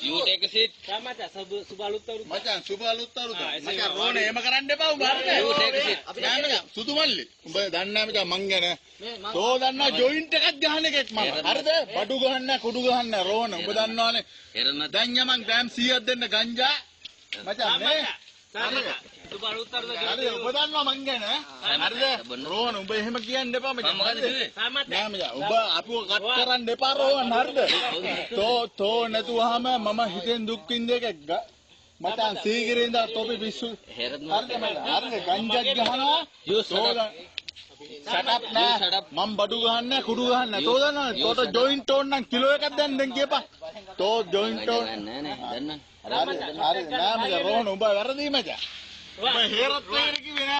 You take a seat. මචං සුබ අලුත් අවුරුද්ද. මචං රෝණ එහෙම කරන්න එපා උඹ හරිද? You take a seat. නෑ මචං සුදු මල්ලි. උඹ දන්නේ නැහැ මචං මං ගැන. තෝ දන්නවා ජොයින්ට් එකක් ගහන එකෙක් මම. හරිද? බඩු ගහන්න කුඩු ගහන්න රෝණ. උඹ දන්නවනේ. දැන් යමන් ග්‍රෑම් 100ක් දෙන්න ගංජා. මචං නේ. හරිද? උඹ දන්නවා මං ගැන. හරිද? රෝණ උඹ එහෙම කියන්න එපා මචං. නෑ මචං උඹ අපිව කට් කරන්න එපා රෝණ හරිද? තෝ නැතුවහම මම හිතෙන් දුක් විඳ එකක් මචං සීගිරේ ඉඳලා තොපි පිස්සු හරිද මචං හරිද ගංජක් ගහනවා shut up නෑ මම බඩු ගහන්නේ කුඩු ගහන්නේ තෝ දන්නවද තෝට ජොයින්ට් ඕන නම් කිලෝ එකක් දෙන්න කියපන් තෝ ජොයින්ට් ඕන නෑ දන්න හරි නෑ මචං රෝහණ උඹ වැරදි මචං උඹ හේරත් වෙන්නේ කිව්වේ නෑ